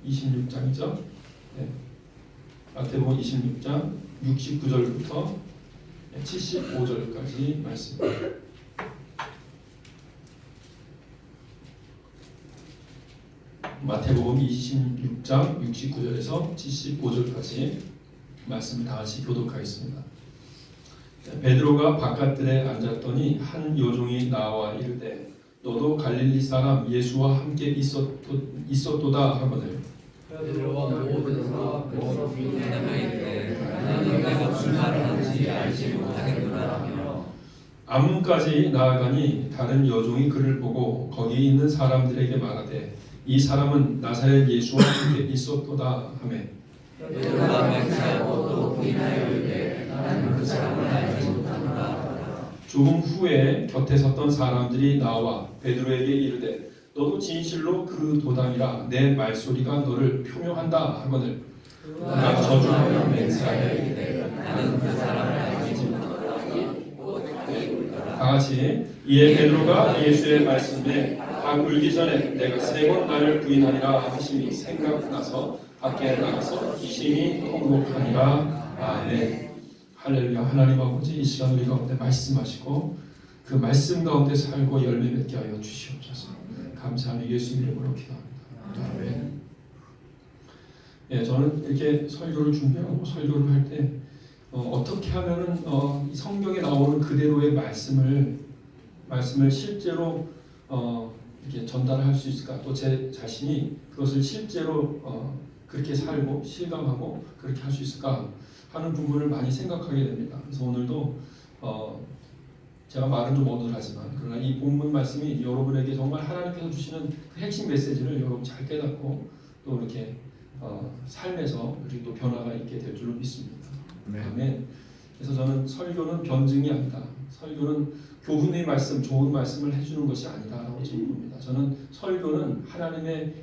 26장이죠. 네. 마태복음 26장 69절부터 75절까지 말씀입니다. 마태복음 26장 69절에서 75절까지 말씀을 다 같이 교독하겠습니다. 베드로가 바깥들에 앉았더니 한 여종이 나와 이르되 너도 갈릴리 사람 예수와 함께 있었도다 하거늘 베드로와 모든 사람 그 주인에게 이르되 나는 내가 무슨 말을 하는지 알지 못하겠노라 하며 앞문까지 나아가니 다른 여종이 그를 보고 거기 있는 사람들에게 말하되 이 사람은 나사렛 예수와 함께 있었도다 하며 베드로가 맹세하고 또 부인하여 이르되 나는 그 사람을 알지 못하노라. 조금 후에 곁에 섰던 사람들이 나와 베드로에게 이르되 너도 진실로 그 도당이라 내 말소리가 너를 표명한다 하거늘 그가 저주하며 맹세하여 이르되 나는 그 사람을 알지 못하노라. 다같이 이에 베드로가 예수의 말씀에 다 울기 전에 내가 3번 나를 부인하리라 하심이 생각나서 밖에 나가서 심히 통곡하니라. 아멘. 할렐루야. 하나님 아버지, 이 시간 우리 가운데 말씀하시고 그 말씀 가운데 살고 열매 맺게 하여 주시옵소서. 감사하며 예수 이름으로 기도합니다. 아멘. 예, 저는 이렇게 설교를 준비하고 설교를 할 때 어떻게 하면은 성경에 나오는 그대로의 말씀을 실제로 이렇게 전달할 수 있을까? 또 제 자신이 그것을 실제로 그렇게 살고 실감하고 그렇게 할 수 있을까 하는 부분을 많이 생각하게 됩니다. 그래서 오늘도 제가 말은 좀 어눌하지만 그러나 이 본문 말씀이 여러분에게 정말 하나님께서 주시는 그 핵심 메시지를 여러분 잘 깨닫고 또 이렇게 삶에서 우리 또 변화가 있게 될 줄로 믿습니다. 아멘. 그래서 저는 설교는 변증이 아니다. 설교는 교훈의 말씀, 좋은 말씀을 해주는 것이 아니다라고 저는 봅니다. 저는 설교는 하나님의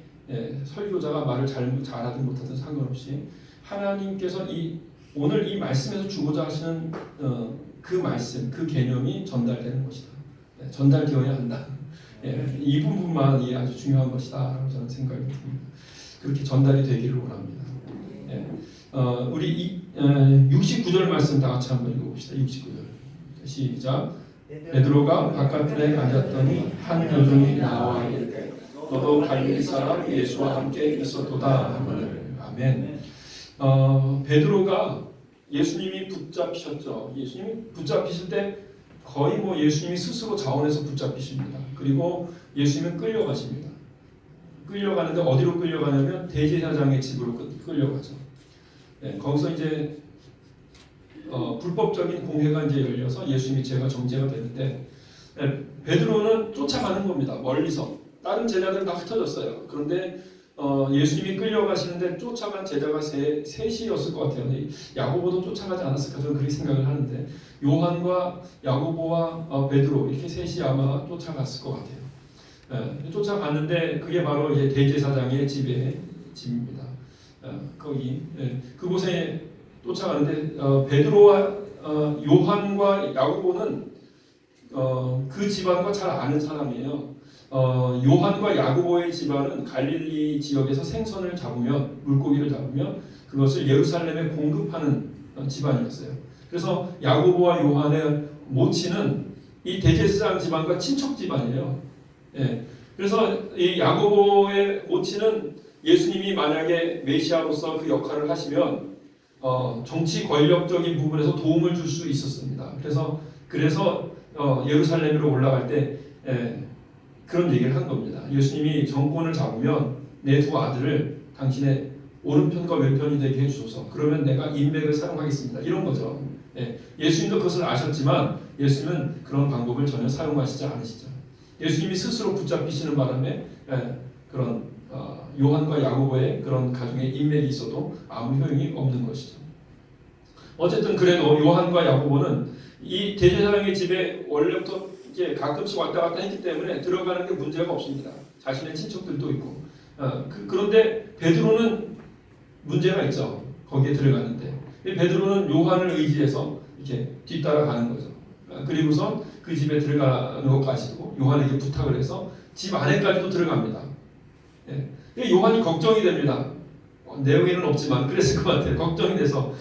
설교자가 말을 잘하든 못하든 상관없이 하나님께서 오늘 이 말씀에서 주고자 하시는 그 말씀, 그 개념이 전달되는 것이다. 전달되어야 한다. 이 부분만 아주 중요한 것이다라고 저는 생각이 듭니다. 그렇게 전달이 되기를 원합니다. 우리 69절 말씀 다 같이 한번 읽어봅시다. 69절 시작. 베드로가 바깥에 앉았더니 한 여종이 나와 이르되 너도 갈릴리 사람 예수와 함께 있었도다 하거늘. 아멘. 베드로가 예수님이 붙잡히셨죠. 예수님이 붙잡히실 때 거의 예수님이 스스로 자원해서 붙잡히십니다. 그리고 예수님은 끌려가십니다. 끌려가는데 어디로 끌려가냐면 대제사장의 집으로 끌려가죠. 거기서 이제 불법적인 공회가 이제 열려서 예수님이 죄가 정죄가 되는데 베드로는 쫓아가는 겁니다. 멀리서 다른 제자들은 다 흩어졌어요. 그런데 예수님이 끌려가시는데 쫓아간 제자가 셋이었을 것 같아요. 야고보도 쫓아가지 않았을까 저는 그렇게 생각을 하는데 요한과 야고보와 베드로 이렇게 셋이 아마 쫓아갔을 것 같아요. 쫓아갔는데 그게 바로 이제 대제사장의 집입니다. 거기 그곳에 쫓아가는데 베드로와 요한과 야고보는 그 집안과 잘 아는 사람이에요. 요한과 야고보의 집안은 갈릴리 지역에서 생선을 잡으면 물고기를 잡으면 그것을 예루살렘에 공급하는 집안이었어요. 그래서 야고보와 요한의 모친은 이 대제사장 집안과 친척 집안이에요. 그래서 이 야고보의 모친은 예수님이 만약에 메시아로서 그 역할을 하시면 정치 권력적인 부분에서 도움을 줄 수 있었습니다. 그래서 예루살렘으로 올라갈 때 그런 얘기를 한 겁니다. 예수님이 정권을 잡으면 내 두 아들을 당신의 오른편과 왼편이 되게 해주소서. 그러면 내가 인맥을 사용하겠습니다. 이런 거죠. 예수님도 그것을 아셨지만 예수님은 그런 방법을 전혀 사용하시지 않으시죠. 예수님이 스스로 붙잡히시는 바람에 그런 요한과 야고보의 그런 가정의 인맥이 있어도 아무 효용이 없는 것이죠. 어쨌든 그래도 요한과 야고보는 이 대제사장의 집에 원래부터 이제 가끔씩 왔다 갔다 했기 때문에 들어가는 게 문제가 없습니다. 자신의 친척들도 있고. 그런데 베드로는 문제가 있죠. 거기에 들어가는데 베드로는 요한을 의지해서 이렇게 뒤따라가는 거죠. 그리고선 그 집에 들어가는 것까지도 요한에게 부탁을 해서 집 안에까지도 들어갑니다. 예. 요한이 걱정이 됩니다. 내용에는 없지만 그랬을 것 같아요. 걱정이 돼서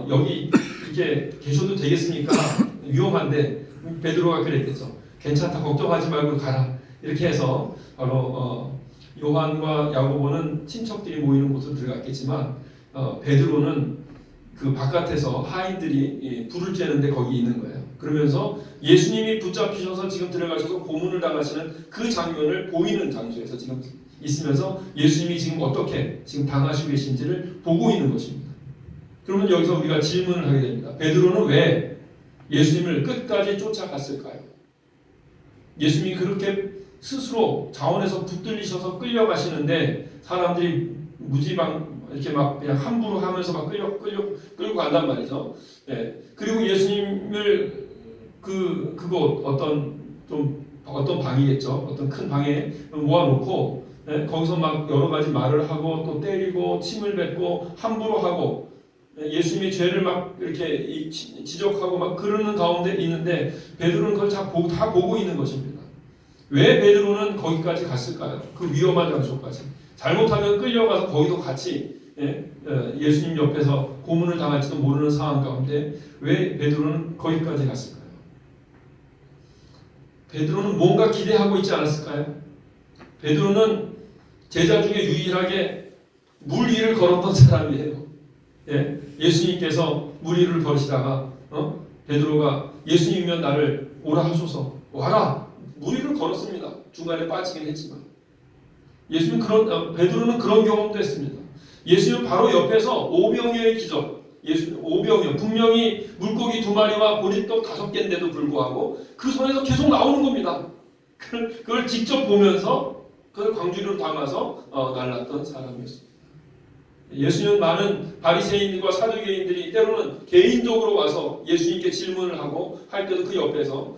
여기 이렇게 계셔도 되겠습니까? 위험한데 베드로가 그랬겠죠. 괜찮다, 걱정하지 말고 가라. 이렇게 해서 바로 요한과 야고보는 친척들이 모이는 곳으로 들어갔겠지만 베드로는 그 바깥에서 하인들이 불을 쬐는데 거기 있는 거예요. 그러면서 예수님이 붙잡히셔서 지금 들어가셔서 고문을 당하시는 그 장면을 보이는 장소에서 지금 있으면서 예수님이 지금 어떻게 지금 당하시고 계신지를 보고 있는 것입니다. 그러면 여기서 우리가 질문을 하게 됩니다. 베드로는 왜 예수님을 끝까지 쫓아갔을까요? 예수님이 그렇게 스스로 자원에서 붙들리셔서 끌려가시는데 사람들이 무지방 이렇게 막 그냥 함부로 하면서 막 끌고 간단 말이죠. 예. 그리고 예수님을 그곳 어떤 방이겠죠. 어떤 큰 방에 모아놓고 거기서 막 여러 가지 말을 하고 또 때리고 침을 뱉고 함부로 하고 예수님의 죄를 막 이렇게 지적하고 막 그러는 가운데 있는데 베드로는 그걸 다 보고 있는 것입니다. 왜 베드로는 거기까지 갔을까요? 그 위험한 장소까지. 잘못하면 끌려가서 거기도 같이 예수님 옆에서 고문을 당할지도 모르는 상황 가운데 왜 베드로는 거기까지 갔을까요? 베드로는 뭔가 기대하고 있지 않았을까요? 베드로는 제자 중에 유일하게 물 위를 걸었던 사람이에요. 예수님께서 물 위를 걸으시다가 베드로가 예수님이면 나를 오라 하소서 와라 물 위를 걸었습니다. 중간에 빠지긴 했지만 베드로는 그런 경험도 했습니다. 예수님 바로 옆에서 오병이어의 기적, 오병이어 분명히 물고기 2마리와 보리떡 5개인데도 불구하고 그 손에서 계속 나오는 겁니다. 그걸 직접 보면서 그걸 광주리로 담아서 날랐던 사람이었습니다. 예수님은 많은 바리새인들과 사두개인들이 때로는 개인적으로 와서 예수님께 질문을 하고 할 때도 그 옆에서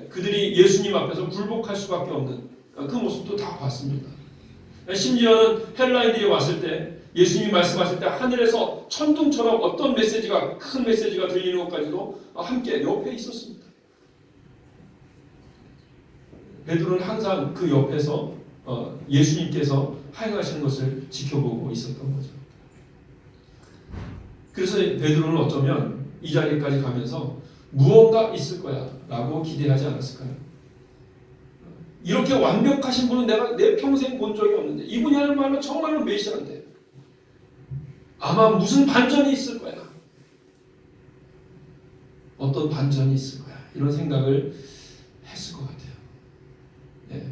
그들이 예수님 앞에서 굴복할 수밖에 없는 그 모습도 다 봤습니다. 심지어는 헬라인들이 왔을 때 예수님이 말씀하실 때 하늘에서 천둥처럼 어떤 큰 메시지가 들리는 것까지도 함께 옆에 있었습니다. 베드로는 항상 그 옆에서 예수님께서 행하시는 것을 지켜보고 있었던 거죠. 그래서 베드로는 어쩌면 이 자리까지 가면서 무언가 있을 거야 라고 기대하지 않았을까요? 이렇게 완벽하신 분은 내가 내 평생 본 적이 없는데 이분이야말로 정말로 메시아인데 아마 무슨 반전이 있을 거야. 어떤 반전이 있을 거야. 이런 생각을 했을 것 같아요.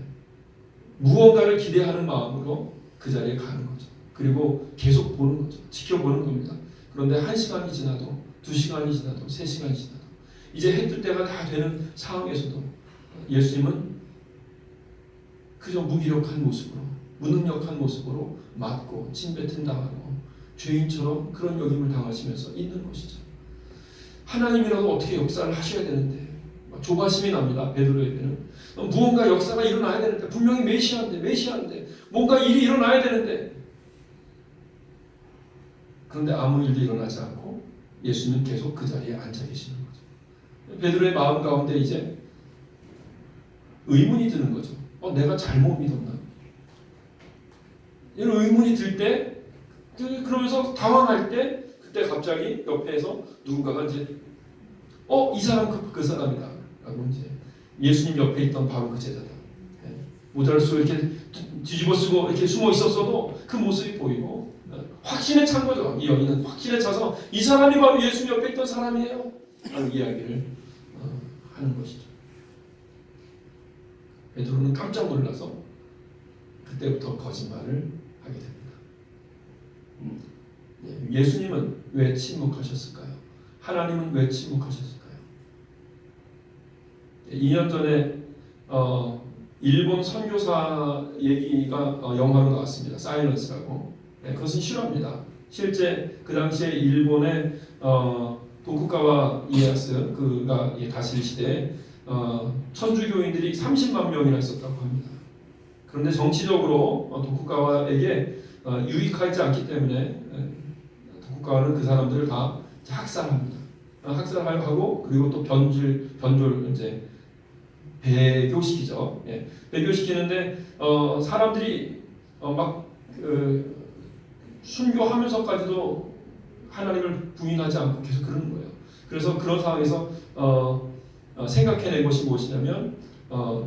무언가를 기대하는 마음으로 그 자리에 가는 거죠. 그리고 계속 보는 거죠. 지켜보는 겁니다. 그런데 1시간이 지나도 2시간이 지나도 3시간이 지나도 이제 해 뜰 때가 다 되는 상황에서도 예수님은 그저 무기력한 모습으로 무능력한 모습으로 맞고 침뱉은 당하고 죄인처럼 그런 여김을 당하시면서 있는 것이죠. 하나님이라도 어떻게 역사를 하셔야 되는데 조바심이 납니다. 베드로에게는 무언가 역사가 일어나야 되는데 분명히 메시아인데 뭔가 일이 일어나야 되는데 그런데 아무 일도 일어나지 않고 예수님은 계속 그 자리에 앉아 계시는 거죠. 베드로의 마음 가운데 이제 의문이 드는 거죠. 내가 잘못 믿었나? 이런 의문이 들 때 그러면서 당황할 때 그때 갑자기 옆에서 누군가가 이제 이 사람 그 사람이다 라고 이제 예수님 옆에 있던 바로 그 제자다. 모자를 쓰고 이렇게 뒤집어 쓰고 이렇게 숨어 있었어도 그 모습이 보이고 확신에 찬 거죠. 이 여인은 확신에 차서 이 사람이 바로 예수님 옆에 있던 사람이에요 라는 이야기를 하는 것이죠. 베드로는 깜짝 놀라서 그때부터 거짓말을 하게 됩니다. 예수님은 왜 침묵하셨을까요? 하나님은 왜 침묵하셨을까요? 2년 전에 일본 선교사 얘기가 영화로 나왔습니다. 사일런스라고. 그것은 실화입니다. 실제 그 당시에 일본의 도쿠가와 이에야스 그가 다스릴 시대에 천주교인들이 30만 명이나 있었다고 합니다. 그런데 정치적으로 도쿠가와에게 유익하지 않기 때문에 도쿠가와는 그 사람들을 다 학살합니다. 학살하고 그리고 또 변졸 이제 배교시키죠. 배교시키는데 사람들이 순교하면서까지도 하나님을 부인하지 않고 계속 그러는 거예요. 그래서 그런 상황에서 생각해낸 것이 무엇이냐면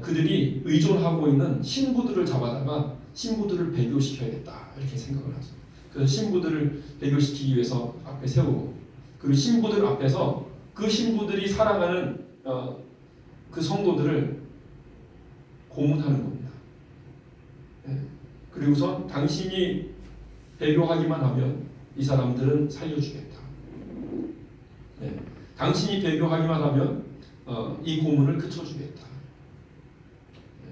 그들이 의존하고 있는 신부들을 잡아다가 신부들을 배교시켜야겠다 이렇게 생각을 하죠. 그래서 신부들을 배교시키기 위해서 앞에 세우고 그 신부들 앞에서 그 신부들이 살아가는 그 성도들을 고문하는 겁니다. 그리고선 당신이 배교하기만 하면 이 사람들은 살려주겠다. 당신이 배교하기만 하면 이 고문을 그쳐주겠다.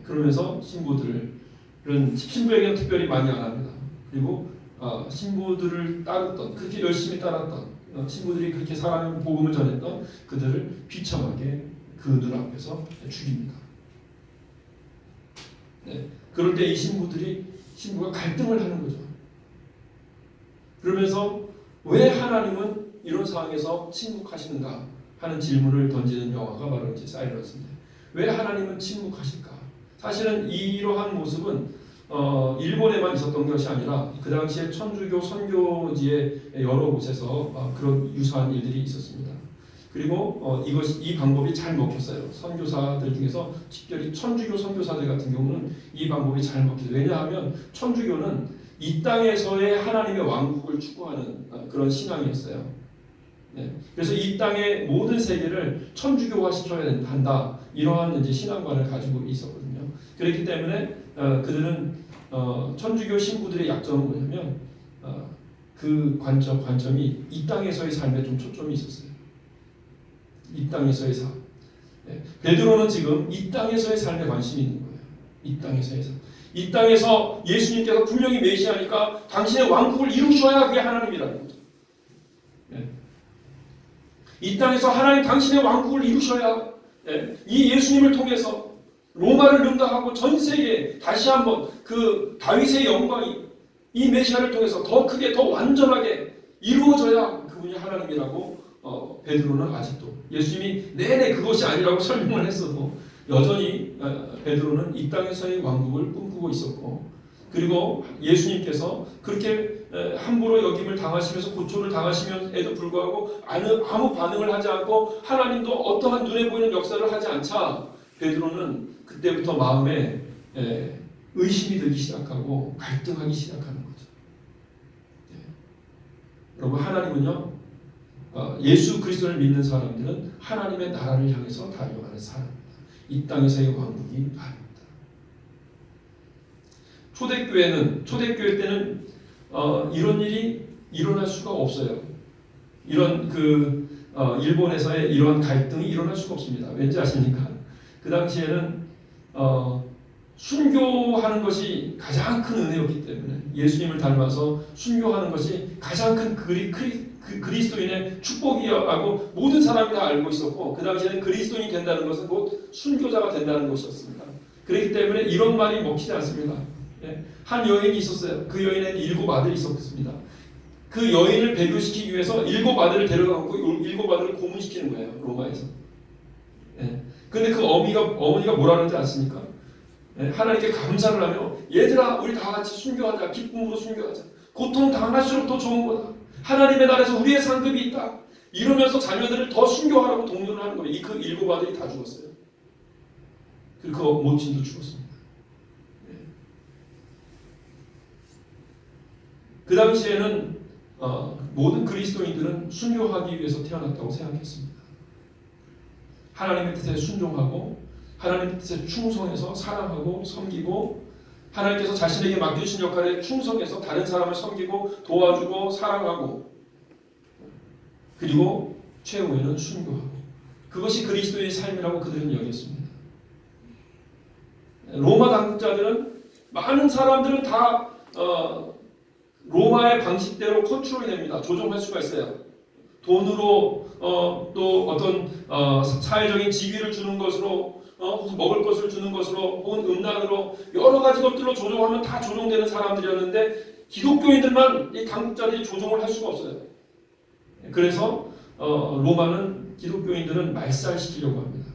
그러면서 신부에게는 특별히 많이 안 합니다. 그리고 신부들을 따랐던 그렇게 열심히 따랐던 신부들이 그렇게 사랑의 복음을 전했던 그들을 비참하게 그 눈앞에서 죽입니다. 그럴 때 이 신부가 갈등을 하는 거죠. 그러면서 왜 하나님은 이런 상황에서 침묵하시는가 하는 질문을 던지는 영화가 바로 이제 사일러스인데 왜 하나님은 침묵하실까? 사실은 이러한 모습은 일본에만 있었던 것이 아니라 그 당시에 천주교 선교지의 여러 곳에서 그런 유사한 일들이 있었습니다. 그리고 이 방법이 잘 먹혔어요. 선교사들 중에서 특별히 천주교 선교사들 같은 경우는 이 방법이 잘 먹혀요. 왜냐하면 천주교는 이 땅에서의 하나님의 왕국을 추구하는 그런 신앙이었어요. 그래서 이 땅의 모든 세계를 천주교화 시켜야 한다. 이러한 이제 신앙관을 가지고 있었거든요. 그렇기 때문에 그들은 천주교 신부들의 약점은 뭐냐면 그 관점이 이 땅에서의 삶에 좀 초점이 있었어요. 이 땅에서의 삶. 베드로는 지금 이 땅에서의 삶에 관심이 있는 거예요. 이 땅에서의 삶. 이 땅에서 예수님께서 분명히 메시아니까 당신의 왕국을 이루셔야 그게 하나님이라는 거죠. 이 땅에서 하나님 당신의 왕국을 이루셔야 이 예수님을 통해서 로마를 능가하고 전 세계에 다시 한번 그 다윗의 영광이 이 메시아를 통해서 더 크게 더 완전하게 이루어져야 그분이 하나님이라고 베드로는 아직도 예수님이 내내 그것이 아니라고 설명을 했어도 여전히 베드로는 이 땅에서의 왕국을 꿈꾸고 있었고 그리고 예수님께서 그렇게 함부로 여김을 당하시면서 고초를 당하시면에도 불구하고 아무 반응을 하지 않고 하나님도 어떠한 눈에 보이는 역사를 하지 않자 베드로는 그때부터 마음에 의심이 들기 시작하고 갈등하기 시작하는 거죠. 여러분 하나님은요 예수 그리스도를 믿는 사람들은 하나님의 나라를 향해서 달려가는 사람입니다. 이 땅에서의 왕국이 아닙니다. 초대교회 때는 이런 일이 일어날 수가 없어요. 이런 일본에서의 이런 갈등이 일어날 수가 없습니다. 왠지 아십니까? 그 당시에는 순교하는 것이 가장 큰 은혜였기 때문에 예수님을 닮아서 순교하는 것이 가장 큰 그리스도인의 축복이라고 모든 사람이 다 알고 있었고 그 당시에는 그리스도인이 된다는 것은 곧 순교자가 된다는 것이었습니다. 그렇기 때문에 이런 말이 먹히지 않습니다. 한 여인이 있었어요. 그 여인에는 7 아들이 있었습니다. 그 여인을 배교시키기 위해서 7 아들을 데려가고 7 아들을 고문시키는 거예요. 로마에서. 근데 그 어머니가 뭐라는지 아십니까? 하나님께 감사를 하며 얘들아 우리 다 같이 순교하자. 기쁨으로 순교하자. 고통 당할수록 더 좋은 거다. 하나님의 나라에서 우리의 상급이 있다. 이러면서 자녀들을 더 순교하라고 독려를 하는 거예요. 그 7 아들이 다 죽었어요. 그리고 그 모친도 죽었습니다. 그 당시에는 모든 그리스도인들은 순교하기 위해서 태어났다고 생각했습니다. 하나님의 뜻에 순종하고 하나님의 뜻에 충성해서 사랑하고 섬기고 하나님께서 자신에게 맡겨주신 역할에 충성해서 다른 사람을 섬기고 도와주고 사랑하고 그리고 최후에는 순교하고 그것이 그리스도의 삶이라고 그들은 여겼습니다. 로마 당국자들은 많은 사람들은 다 로마의 방식대로 컨트롤이 됩니다. 조종할 수가 있어요. 돈으로 또 어떤 사회적인 지위를 주는 것으로 먹을 것을 주는 것으로 혹은 음란으로 여러 가지 것들로 조종하면 다 조종되는 사람들이었는데 기독교인들만 이 당국자들이 조종을 할 수가 없어요. 그래서 로마는 기독교인들은 말살시키려고 합니다.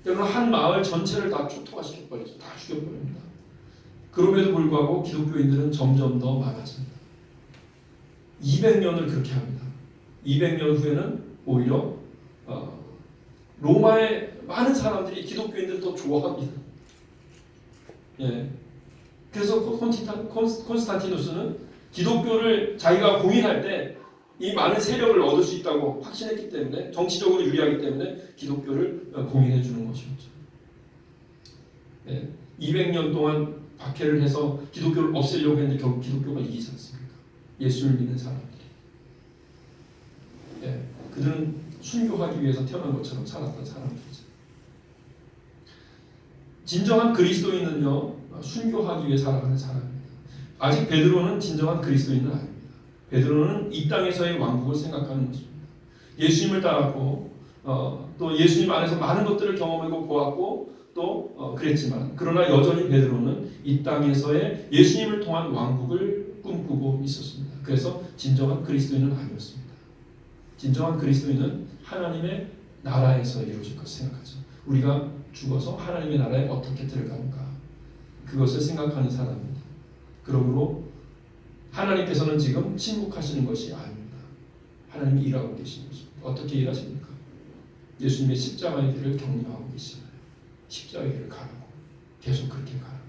그러면 한 마을 전체를 다 초토화시켜버리죠. 다 죽여버립니다. 그럼에도 불구하고 기독교인들은 점점 더 많아집니다. 200년을 그렇게 합니다. 200년 후에는 오히려 로마의 많은 사람들이 기독교인들을 더 좋아합니다. 예. 그래서 콘스탄티누스는 기독교를 자기가 공인할 때 이 많은 세력을 얻을 수 있다고 확신했기 때문에, 정치적으로 유리하기 때문에 기독교를 공인해 주는 것이었죠. 예. 200년 동안 박해를 해서 기독교를 없애려고 했는데 결국 기독교가 이기지 않습니까? 예수를 믿는 사람들이. 예. 그들은 순교하기 위해서 태어난 것처럼 살았던 사람들이죠. 진정한 그리스도인은요, 순교하기 위해 살아가는 사람입니다. 아직 베드로는 진정한 그리스도인은 아닙니다. 베드로는 이 땅에서의 왕국을 생각하는 것입니다. 예수님을 따랐고 또 예수님 안에서 많은 것들을 경험하고 보았고 또 그랬지만, 그러나 여전히 베드로는 이 땅에서의 예수님을 통한 왕국을 꿈꾸고 있었습니다. 그래서 진정한 그리스도인은 아니었습니다. 진정한 그리스도인은 하나님의 나라에서 이루어질 것을 생각하죠. 우리가 죽어서 하나님의 나라에 어떻게 들어가는가, 그것을 생각하는 사람입니다. 그러므로 하나님께서는 지금 침묵하시는 것이 아닙니다. 하나님이 일하고 계시는 것입니다. 어떻게 일하십니까? 예수님의 십자가의 길을 격려하고 계시잖아요. 십자가의 길을 가라고, 계속 그렇게 가라고.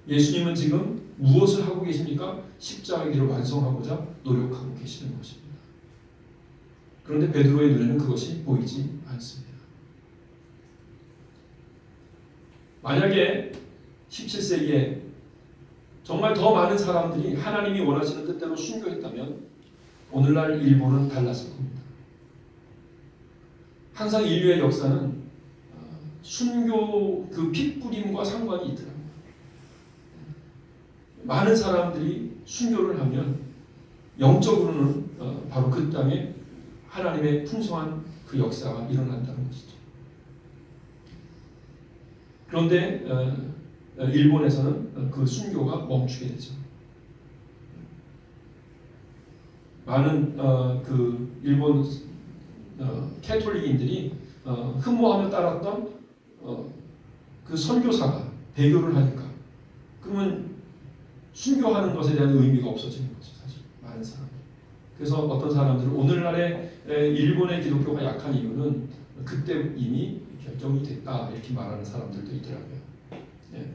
예수님은 지금 무엇을 하고 계십니까? 십자가의 길을 완성하고자 노력하고 계시는 것입니다. 그런데 베드로의 눈에는 그것이 보이지 않습니다. 만약에 17세기에 정말 더 많은 사람들이 하나님이 원하시는 뜻대로 순교했다면 오늘날 일본은 달랐을 겁니다. 항상 인류의 역사는 순교 그 핏뿌림과 상관이 있더라고요. 많은 사람들이 순교를 하면 영적으로는 바로 그 땅에 하나님의 풍성한 그 역사가 일어난다는 것이죠. 그런데 일본에서는 그 순교가 멈추게 되죠. 많은 그 일본 캐톨릭인들이 흠모하며 따랐던 그 선교사가 배교를 하니까, 그러면 순교하는 것에 대한 의미가 없어지는 거죠, 사실 많은 사람들. 그래서 어떤 사람들은 오늘날의 일본의 기독교가 약한 이유는 그때 이미 결정이 됐다 이렇게 말하는 사람들도 있더라고요. 예.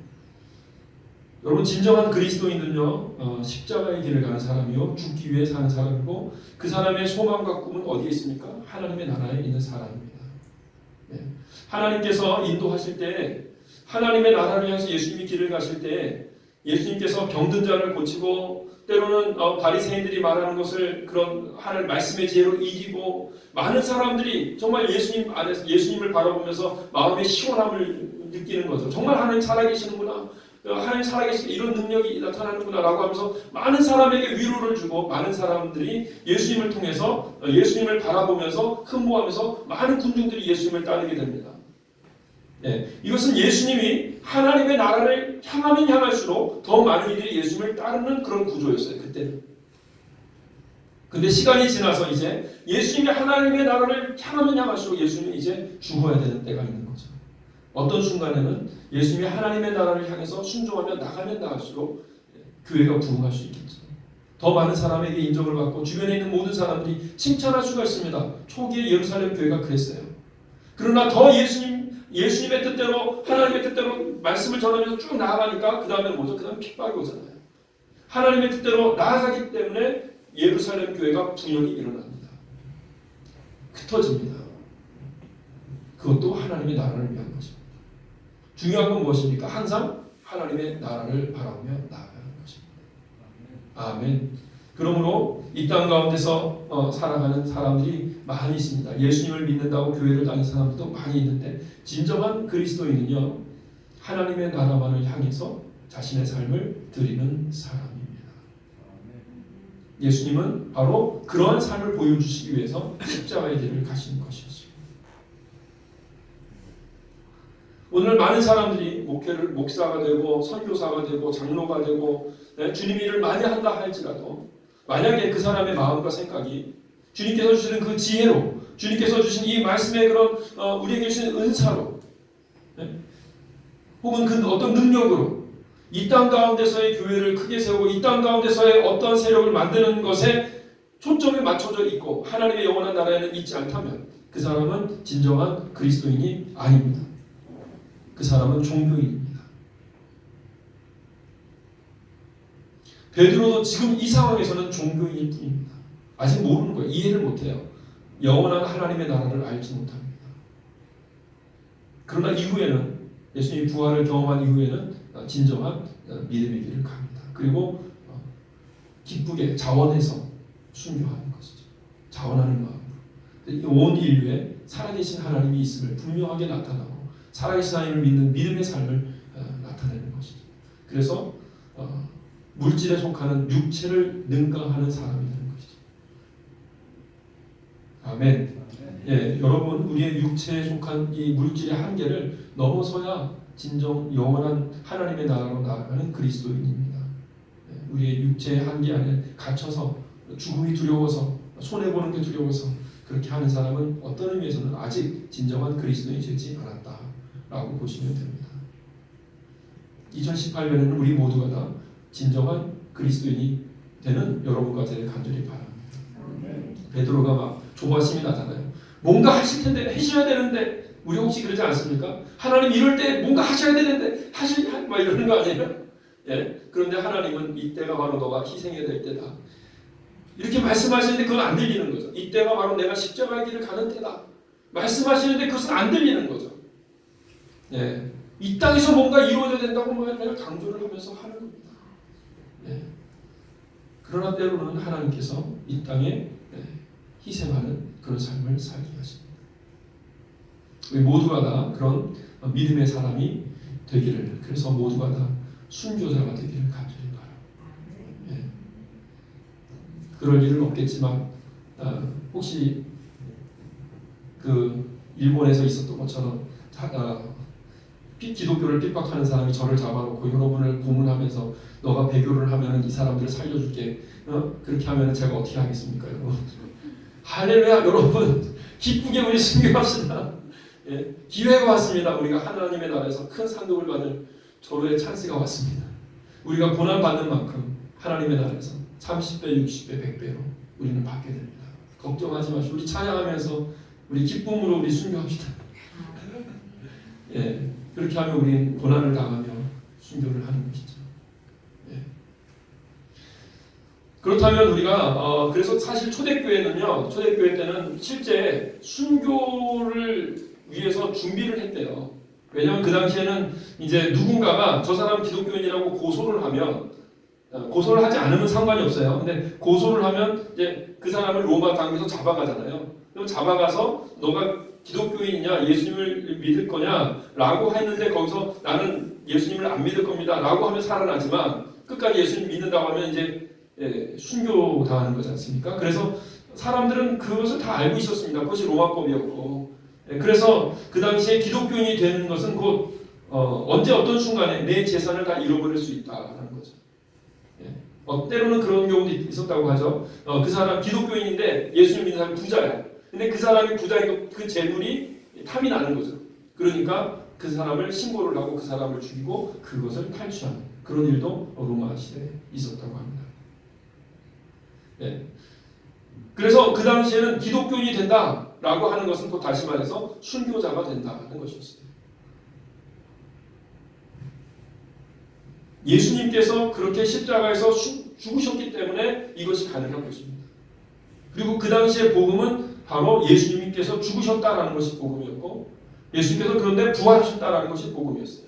여러분, 진정한 그리스도인은요, 십자가의 길을 가는 사람이요, 죽기 위해 사는 사람이고, 그 사람의 소망과 꿈은 어디에 있습니까? 하나님의 나라에 있는 사람입니다. 예. 하나님께서 인도하실 때, 하나님의 나라를 향해서 예수님이 길을 가실 때, 예수님께서 병든 자를 고치고, 때로는 바리새인들이 말하는 것을 그런 하나님 말씀의 지혜로 이기고, 많은 사람들이 정말 예수님 안에서 예수님을 바라보면서 마음의 시원함을 느끼는 거죠. 정말 하나님 살아계시는구나, 하나님 살아계신 이런 능력이 나타나는구나 라고 하면서 많은 사람에게 위로를 주고, 많은 사람들이 예수님을 통해서 예수님을 바라보면서 흠모하면서 많은 군중들이 예수님을 따르게 됩니다. 네, 이것은 예수님이 하나님의 나라를 향하면 향할수록 더 많은 이들이 예수님을 따르는 그런 구조였어요, 그때는. 근데 시간이 지나서 이제 예수님이 하나님의 나라를 향하면 향할수록 예수님이 이제 죽어야 되는 때가 있는 거죠. 어떤 순간에는 예수님이 하나님의 나라를 향해서 순종하며 나가면 나갈수록 교회가 부흥할 수 있겠죠. 더 많은 사람에게 인정을 받고 주변에 있는 모든 사람들이 칭찬할 수가 있습니다. 초기에 예루살렘 교회가 그랬어요. 그러나 더 예수님의 뜻대로, 하나님의 뜻대로 말씀을 전하면서 쭉 나아가니까 그 다음에 뭐죠? 그 다음에 핍박이 오잖아요. 하나님의 뜻대로 나아가기 때문에 예루살렘 교회가 분열이 일어납니다. 흩어집니다. 그것도 하나님의 나라를 위한 것입니다. 중요한 건 무엇입니까? 항상 하나님의 나라를 바라보며 나아가는 것입니다. 아멘. 그러므로 이 땅 가운데서 살아가는 사람들이 많이 있습니다. 예수님을 믿는다고 교회를 다니는 사람들도 많이 있는데, 진정한 그리스도인은요, 하나님의 나라만을 향해서 자신의 삶을 드리는 사람입니다. 예수님은 바로 그러한 삶을 보여주시기 위해서 십자가의 길을 가신 것이었습니다. 오늘 많은 사람들이 목사가 되고 선교사가 되고 장로가 되고 주님 일을 많이 한다 할지라도, 만약에 그 사람의 마음과 생각이 주님께서 주시는 그 지혜로, 주님께서 주신 이 말씀의 그런 우리에게 주신 은사로, 혹은 그 어떤 능력으로 이 땅 가운데서의 교회를 크게 세우고 이 땅 가운데서의 어떤 세력을 만드는 것에 초점이 맞춰져 있고 하나님의 영원한 나라에는 있지 않다면 그 사람은 진정한 그리스도인이 아닙니다. 그 사람은 종교인입니다. 베드로도 지금 이 상황에서는 종교인일 뿐입니다. 아직 모르는 거예요. 이해를 못해요. 영원한 하나님의 나라를 알지 못합니다. 그러나 이후에는 예수님이 부활을 경험한 이후에는 진정한 믿음의 길을 갑니다. 그리고 기쁘게 자원해서 순교하는 것이죠. 자원하는 마음으로. 온 인류에 살아계신 하나님이 있음을 분명하게 나타나고 살아계신 하나님을 믿는 믿음의 삶을 나타내는 것이죠. 그래서 물질에 속하는 육체를 능가하는 사람이 되는 것이죠. 아멘. 예, 여러분 우리의 육체에 속한 이 물질의 한계를 넘어서야 진정 영원한 하나님의 나라로 나아가는 그리스도인입니다. 예, 우리의 육체의 한계 안에 갇혀서 죽음이 두려워서 손해보는 게 두려워서 그렇게 하는 사람은 어떤 의미에서는 아직 진정한 그리스도인이 되지 않았다라고 보시면 됩니다. 2018년에는 우리 모두가 다 진정한 그리스도인이 되는 여러분과 제가 간절히 바랍니다. 베드로가 막 조바심이 나잖아요. 뭔가 하실 텐데 하셔야 되는데 우리 혹시 그러지 않습니까? 하나님 이럴 때 뭔가 하셔야 되는데 막 이러는 거 아니에요? 예. 그런데 하나님은 이때가 바로 너가 희생해야 될 때다. 이렇게 말씀하시는데 그건 안 들리는 거죠. 이때가 바로 내가 십자가의 길을 가는 때다. 말씀하시는데 그것은 안 들리는 거죠. 예. 이 땅에서 뭔가 이루어져야 된다고 내가 강조를 하면서 하는 겁니다. 예. 그러나 때로는 하나님께서 이 땅에 희생하는 그런 삶을 살게 하십니다. 우리 모두가 다 그런 믿음의 사람이 되기를, 그래서 모두가 다 순교자가 되기를 간절히 바랍니다. 예. 그럴 일은 없겠지만 혹시 그 일본에서 있었던 것처럼 기독교를 핍박하는 사람이 저를 잡아놓고 여러분을 고문하면서 너가 배교를 하면 이 사람들을 살려줄게, 그렇게 하면 제가 어떻게 하겠습니까, 여러분? 할렐루야, 여러분 기쁘게 우리 순교합시다. 예, 기회가 왔습니다. 우리가 하나님의 나라에서 큰 상급을 받을 절호의 찬스가 왔습니다. 우리가 고난 받는 만큼 하나님의 나라에서 30배, 60배, 100배로 우리는 받게 됩니다. 걱정하지 마시고 우리 찬양하면서 우리 기쁨으로 우리 순교합시다. 예, 그렇게 하면 우리는 고난을 당하며 순교를 하는 것이죠. 예. 그렇다면 우리가 그래서 사실 초대교회는요, 초대교회 때는 실제 순교를 위해서 준비를 했대요. 왜냐하면 그 당시에는 이제 누군가가 저 사람 기독교인이라고 고소를 하면, 고소를 하지 않으면 상관이 없어요. 근데 고소를 하면 이제 그 사람을 로마 당에서 잡아가잖아요. 그럼 잡아가서 너가 기독교인이냐, 예수님을 믿을 거냐라고 했는데 거기서 나는 예수님을 안 믿을 겁니다라고 하면 살아나지만 끝까지 예수님 믿는다고 하면 이제 순교 당하는 거지 않습니까? 그래서 사람들은 그것을 다 알고 있었습니다. 그것이 로마법이었고, 그래서 그 당시에 기독교인이 되는 것은 곧 언제 어떤 순간에 내 재산을 다 잃어버릴 수 있다는 거죠. 때로는 그런 경우도 있었다고 하죠. 그 사람 기독교인인데 예수님 믿는 사람이 부자야. 근데 그 사람이 부자이고 그 재물이 탐이 나는 거죠. 그러니까 그 사람을 신고를 하고 그 사람을 죽이고 그것을 탈취하는 그런 일도 로마 시대에 있었다고 합니다. 네. 그래서 그 당시에는 기독교인이 된다라고 하는 것은 또 다시 말해서 순교자가 된다는 것이었어요. 예수님께서 그렇게 십자가에서 죽으셨기 때문에 이것이 가능한 것입니다. 그리고 그 당시의 복음은 바로 예수님께서 죽으셨다라는 것이 복음이었고, 예수님께서 그런데 부활하셨다라는 것이 복음이었어요.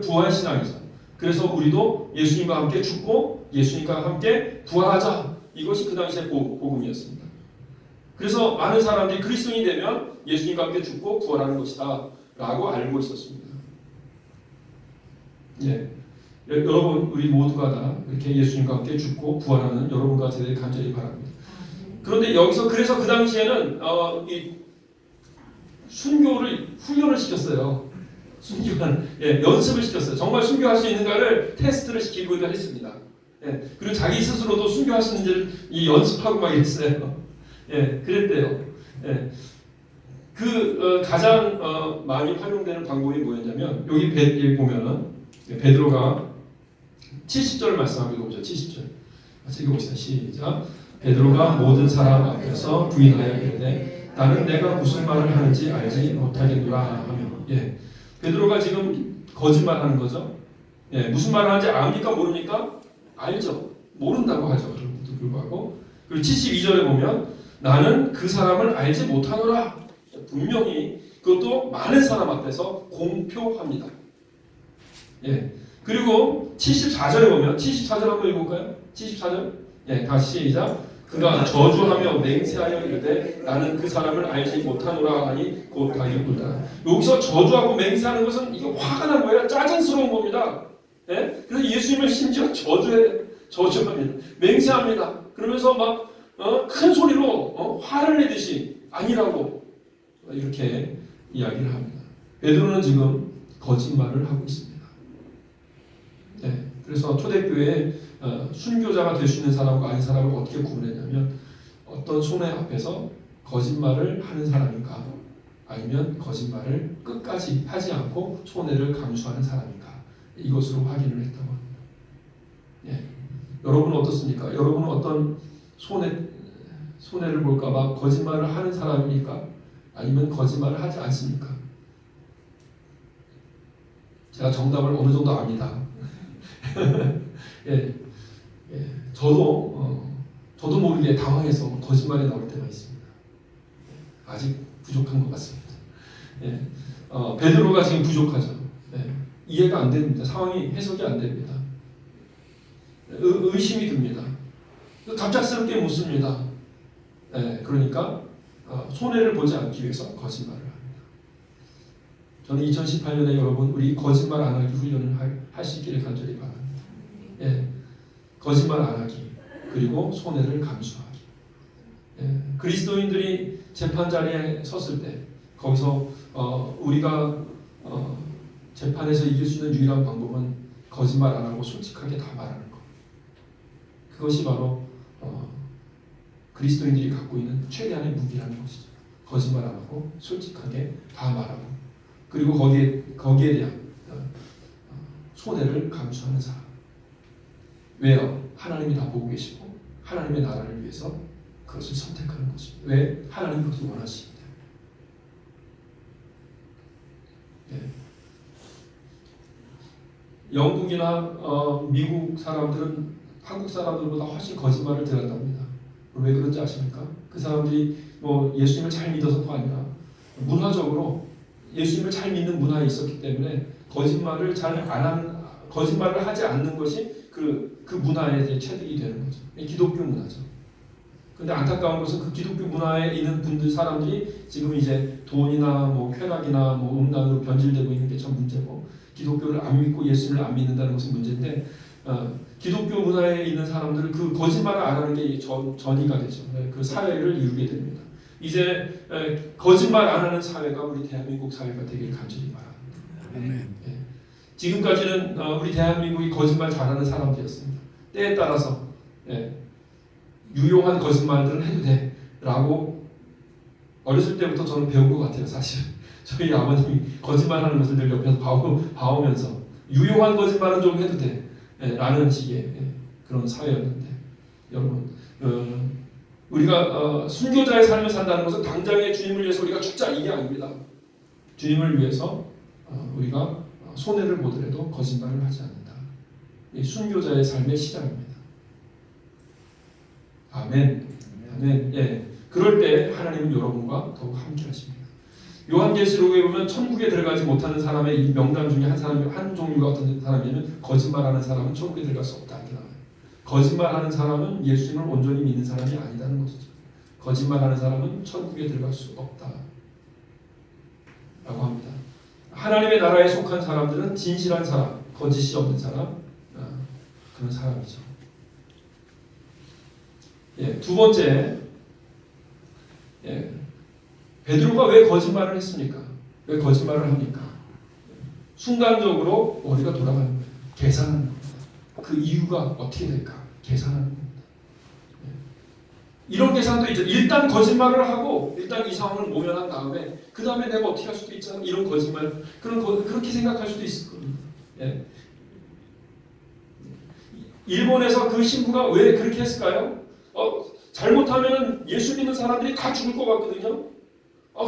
부활신앙이죠. 그래서 우리도 예수님과 함께 죽고 예수님과 함께 부활하자. 이것이 그 당시의 복음이었습니다. 그래서 많은 사람들이 그리스도인이 되면 예수님과 함께 죽고 부활하는 것이다 라고 알고 있었습니다. 예. 여러분 우리 모두가 다 이렇게 예수님과 함께 죽고 부활하는 여러분과 제가 간절히 바랍니다. 그런데 여기서 그래서 그 당시에는 이 순교를 훈련을 시켰어요. 순교한 연습을 시켰어요. 정말 순교할 수 있는가를 테스트를 시키고 했습니다. 그리고 자기 스스로도 순교할 수 있는지를 연습하고 막 이랬어요. 그랬대요. 가장 많이 활용되는 방법이 뭐였냐면 여기 보면은 베드로가 70절 말씀 한번 읽어보죠. 70절. 같이 읽어봅시다. 시작. 베드로가 모든 사람 앞에서 부인하여 이르되 나는 내가 무슨 말을 하는지 알지 못하겠노라 하며. 예. 베드로가 지금 거짓말하는 거죠. 예. 무슨 말을 하는지 압니까 모릅니까? 알죠. 모른다고 하죠. 그럼에도 불구하고. 그리고 72절에 보면 나는 그 사람을 알지 못하노라. 분명히 그것도 많은 사람 앞에서 공표합니다. 예. 그리고 74절에 보면 74절 한번 읽어볼까요? 74절. 예, 다시 시작. 그가 저주하며 맹세하여 이르되 나는 그 사람을 알지 못하노라 하니 곧 다기꾼이다. 여기서 저주하고 맹세하는 것은 이게 화가 난 거예요. 짜증스러운 겁니다. 예? 그래서 예수님을 심지어 저주합니다. 맹세합니다. 그러면서 막 큰 소리로 화를 내듯이 아니라고 이렇게 이야기를 합니다. 베드로는 지금 거짓말을 하고 있습니다. 네, 그래서 초대교회에 순교자가 될 수 있는 사람과 아닌 사람을 어떻게 구분했냐면 어떤 손해 앞에서 거짓말을 하는 사람인가 아니면 거짓말을 끝까지 하지 않고 손해를 감수하는 사람인가 이것으로 확인을 했다고 합니다. 네. 여러분은 어떻습니까? 여러분은 어떤 손해를 볼까봐 거짓말을 하는 사람입니까? 아니면 거짓말을 하지 않습니까? 제가 정답을 어느 정도 압니다. 예, 저도 모르게 당황해서 거짓말이 나올 때가 있습니다. 아직 부족한 것 같습니다. 예, 베드로가 지금 부족하죠. 예, 이해가 안 됩니다. 상황이 해석이 안 됩니다. 의심이 듭니다. 갑작스럽게 묻습니다. 예, 그러니까 손해를 보지 않기 위해서 거짓말을 합니다. 저는 2018년에 여러분 우리 거짓말 안 하기 훈련을 할 수 있기를 간절히 바랍니다. 예, 거짓말 안 하기 그리고 손해를 감수하기. 예, 그리스도인들이 재판 자리에 섰을 때 거기서 우리가 재판에서 이길 수 있는 유일한 방법은 거짓말 안 하고 솔직하게 다 말하는 것. 그것이 바로 그리스도인들이 갖고 있는 최대한의 무기라는 것이죠. 거짓말 안 하고 솔직하게 다 말하고 그리고 거기에 대한 손해를 감수하는 사람. 왜요? 하나님이 다 보고 계시고 하나님의 나라를 위해서 그것을 선택하는 것입니다. 왜? 하나님이 그것을 원하시기 때문에. 네. 영국이나 미국 사람들은 한국 사람들보다 훨씬 거짓말을 덜한답니다. 왜 그런지 아십니까? 그 사람들이 예수님을 잘 믿어서가 아니라 문화적으로 예수님을 잘 믿는 문화에 있었기 때문에 거짓말을 하지 않는 것이 그 문화에 대해 체득이 되는 거죠. 기독교 문화죠. 근데 안타까운 것은 그 기독교 문화에 있는 사람들이 지금 이제 돈이나 쾌락이나 음란으로 변질되고 있는 게 참 문제고 기독교를 안 믿고 예수님을 안 믿는다는 것은 문제인데 기독교 문화에 있는 사람들은 그 거짓말을 안 하는 게 전이가 되죠. 그 사회를 이루게 됩니다. 이제 거짓말 안 하는 사회가 우리 대한민국 사회가 되길 간절히 바랍니다. 예. 지금까지는 우리 대한민국이 거짓말 잘하는 사람들이었습니다. 때에 따라서 유용한 거짓말들은 해도 돼 라고 어렸을 때부터 저는 배운 것 같아요. 사실 저희 아버님이 거짓말하는 것을 늘 옆에서 봐오면서 유용한 거짓말은 좀 해도 돼 라는 식의 그런 사회였는데 여러분 우리가 순교자의 삶을 산다는 것은 당장의 주님을 위해서 우리가 죽자 이게 아닙니다. 주님을 위해서 우리가 손해를 보더라도 거짓말을 하지 않는다. 이 순교자의 삶의 시작입니다. 아멘. 아멘. 예. 그럴 때 하나님은 여러분과 더욱 함께 하십니다. 요한계시록에 보면 천국에 들어가지 못하는 사람의 이 명단 중에 한 종류가 어떤 사람이냐면 거짓말하는 사람은 천국에 들어갈 수 없다 이렇게 나와요. 거짓말하는 사람은 예수님을 온전히 믿는 사람이 아니다는 것이죠. 거짓말하는 사람은 천국에 들어갈 수 없다 라고 합니다. 하나님의 나라에 속한 사람들은 진실한 사람, 거짓이 없는 사람 그런 사람이죠. 예, 두 번째 베드로가 왜 거짓말을 했습니까? 왜 거짓말을 합니까? 순간적으로 머리가 돌아가는 거예요. 계산하는 겁니다. 그 이유가 어떻게 될까? 계산하는 겁니다. 이런 계산도 있죠. 일단 거짓말을 하고 일단 이 상황을 모면한 다음에 그 다음에 내가 어떻게 할 수도 있잖아. 이런 거짓말 그렇게 생각할 수도 있을 겁니다. 예. 일본에서 그 신부가 왜 그렇게 했을까요? 잘못하면은 예수 믿는 사람들이 다 죽을 것 같거든요.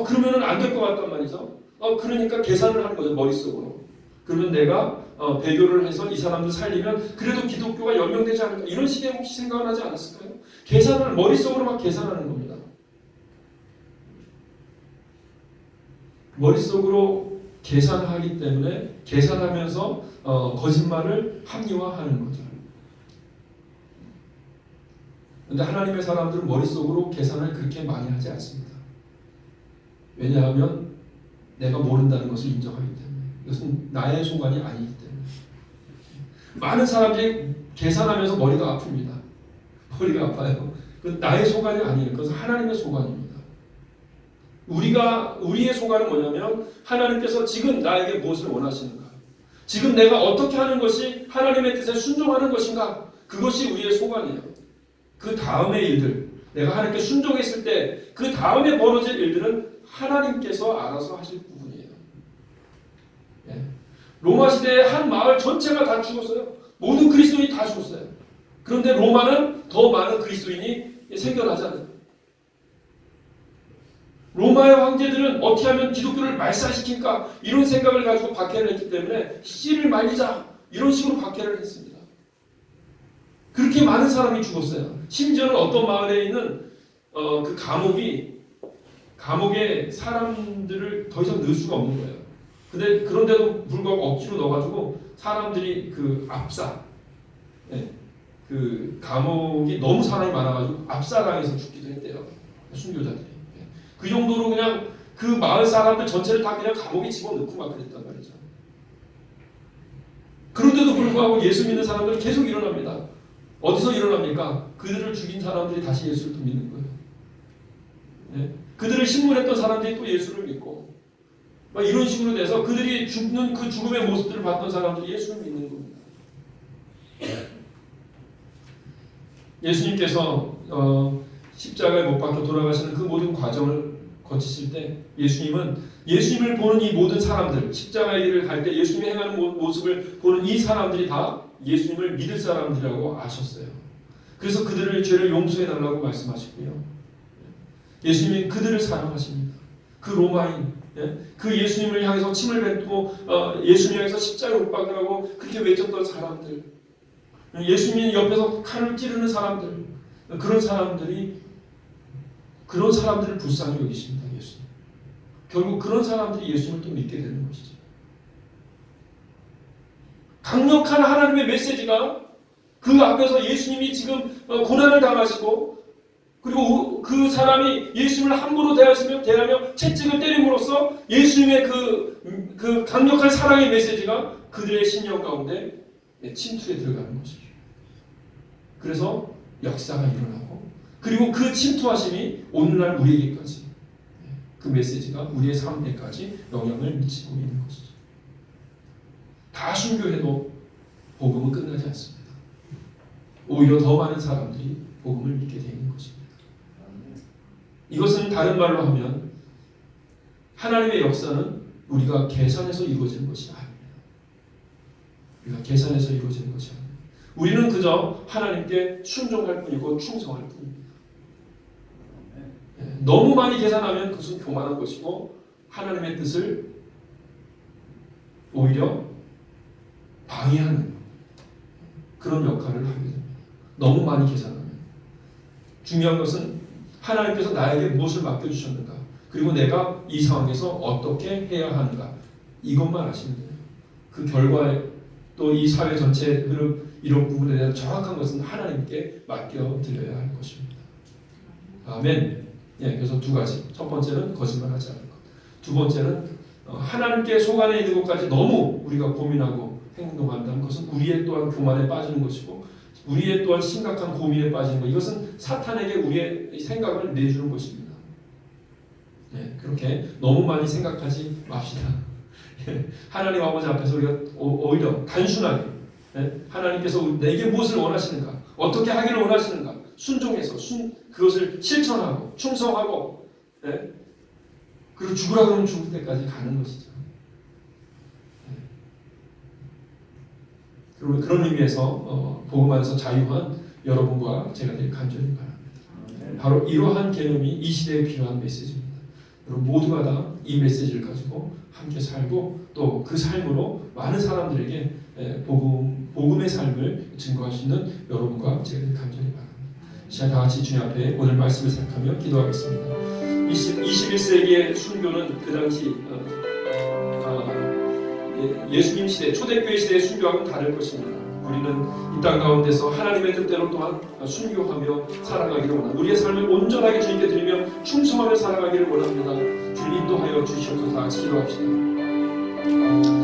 그러면은 안 될 것 같단 말이죠. 그러니까 계산을 하는 거죠, 머릿속으로. 그러면 내가 배교를 해서 이 사람들 살리면 그래도 기독교가 연명되지 않을까, 이런 식의 혹시 생각을 하지 않았을까요? 계산을 머릿속으로 막 계산하는 겁니다. 머릿속으로 계산하기 때문에 계산하면서 거짓말을 합리화하는 거죠. 그런데 하나님의 사람들은 머릿속으로 계산을 그렇게 많이 하지 않습니다. 왜냐하면 내가 모른다는 것을 인정하기 때문에. 이것은 나의 소관이 아니기 때문에. 많은 사람들이 계산하면서 머리가 아픕니다. 머리가 아파요. 그건 나의 소관이 아니에요. 그것은 하나님의 소관입니다. 우리의 소관은 뭐냐면 하나님께서 지금 나에게 무엇을 원하시는가? 지금 내가 어떻게 하는 것이 하나님의 뜻에 순종하는 것인가? 그것이 우리의 소관이에요. 그 다음의 일들, 내가 하나님께 순종했을 때 그 다음에 벌어질 일들은 하나님께서 알아서 하실 부분이에요. 예. 로마 시대에 한 마을 전체가 다 죽었어요. 모든 그리스도인이 다 죽었어요. 그런데 로마는 더 많은 그리스도인이 생겨나잖아요. 로마의 황제들은 어떻게 하면 기독교를 말살시킬까, 이런 생각을 가지고 박해를 했기 때문에 씨를 말리자, 이런 식으로 박해를 했습니다. 그렇게 많은 사람이 죽었어요. 심지어는 어떤 마을에 있는 그 감옥에 사람들을 더 이상 넣을 수가 없는 거예요. 근데 그런데도 불구하고 억지로 넣어가지고 사람들이 그 압사, 그 감옥이 너무 사람이 많아가지고 압사당해서 죽기도 했대요. 순교자들이. 그 정도로 그냥 그 마을 사람들 전체를 다 그냥 감옥에 집어넣고 막 그랬단 말이죠. 그런데도 불구하고 예수 믿는 사람들은 계속 일어납니다. 어디서 일어납니까? 그들을 죽인 사람들이 다시 예수를 또 믿는 거예요. 네? 그들을 신문했던 사람들이 또 예수를 믿고 막 이런 식으로 돼서 그들이 죽는 그 죽음의 모습들을 봤던 사람들이 예수를 믿는 겁니다. 예수님께서 십자가에 못 박혀 돌아가시는 그 모든 과정을 거치실 때 예수님을 보는 이 모든 사람들, 십자가의 길을 갈 때 예수님이 행하는 모습을 보는 이 사람들이 다 예수님을 믿을 사람들이라고 아셨어요. 그래서 그들의 죄를 용서해달라고 말씀하시고요. 예수님이 그들을 사랑하십니다. 그 로마인, 그 예수님을 향해서 침을 뱉고 예수님을 향해서 십자가에 못 박으라고 그렇게 외쳤던 사람들, 예수님 옆에서 칼을 찌르는 사람들, 그런 사람들을 불쌍히 여기십니다. 예수님. 결국 그런 사람들이 예수님을 또 믿게 되는 것이죠. 강력한 하나님의 메시지가 그 앞에서 예수님이 지금 고난을 당하시고, 그리고 그 사람이 예수님을 함부로 대하며 채찍을 때림으로써 예수님의 그 강력한 사랑의 메시지가 그들의 심령 가운데 침투에 들어가는 것이죠. 그래서 역사가 일어나고, 그리고 그 침투하심이 오늘날 우리에게까지, 그 메시지가 우리의 삶에까지 영향을 미치고 있는 것이죠. 다 순교해도 복음은 끝나지 않습니다. 오히려 더 많은 사람들이 복음을 믿게 되는 것입니다. 이것은 다른 말로 하면 하나님의 역사는 우리가 계산해서 이루어지는 것이 아닙니다. 우리가 계산해서 이루어지는 것이 아닙니다. 우리는 그저 하나님께 순종할 뿐이고 충성할 뿐입니다. 너무 많이 계산하면 그것은 교만한 것이고 하나님의 뜻을 오히려 방해하는 그런 역할을 하게 됩니다. 너무 많이 계산하면. 중요한 것은 하나님께서 나에게 무엇을 맡겨주셨는가, 그리고 내가 이 상황에서 어떻게 해야 하는가, 이것만 아시면 돼요. 그 결과에 또 이 사회 전체의 흐름, 이런 부분에 대한 정확한 것은 하나님께 맡겨드려야 할 것입니다. 아멘. 그래서 두 가지. 첫 번째는 거짓말하지 않는 것. 두 번째는 하나님께 소관에 있는 것까지 너무 우리가 고민하고 행동한다는 것은 우리의 또한 교만에 빠지는 것이고, 우리의 또한 심각한 고민에 빠지는 것. 이것은 사탄에게 우리의 생각을 내주는 것입니다. 그렇게 너무 많이 생각하지 맙시다. 하나님 아버지 앞에서 우리가 오히려 단순하게 하나님께서 내게 무엇을 원하시는가, 어떻게 하기를 원하시는가, 순종해서 그것을 실천하고 충성하고, 그리고 죽으라 그러면 죽을 때까지 가는 것이죠. 그리고 그런 의미에서 복음 안에서 자유한 여러분과 제가 되길 간절히 바랍니다. 바로 이러한 개념이 이 시대에 필요한 메시지입니다. 여러분 모두가 다 이 메시지를 가지고 함께 살고 또 그 삶으로 많은 사람들에게 복음의 삶을 증거할 수 있는 여러분과 제가 되길 간절히 바랍니다. 시간 다 같이 주님 앞에 오늘 말씀을 생각하며 기도하겠습니다. 21세기의 순교는 그 당시 예수님 시대, 초대교회 시대의 순교하고는 다를 것입니다. 우리는 이 땅 가운데서 하나님의 뜻대로 또한 순교하며 살아가기를 원합니다. 우리의 삶을 온전하게 주님께 드리며 충성하며 살아가기를 원합니다. 주님 인도하여 주시옵소서. 다 같이 기도합시다.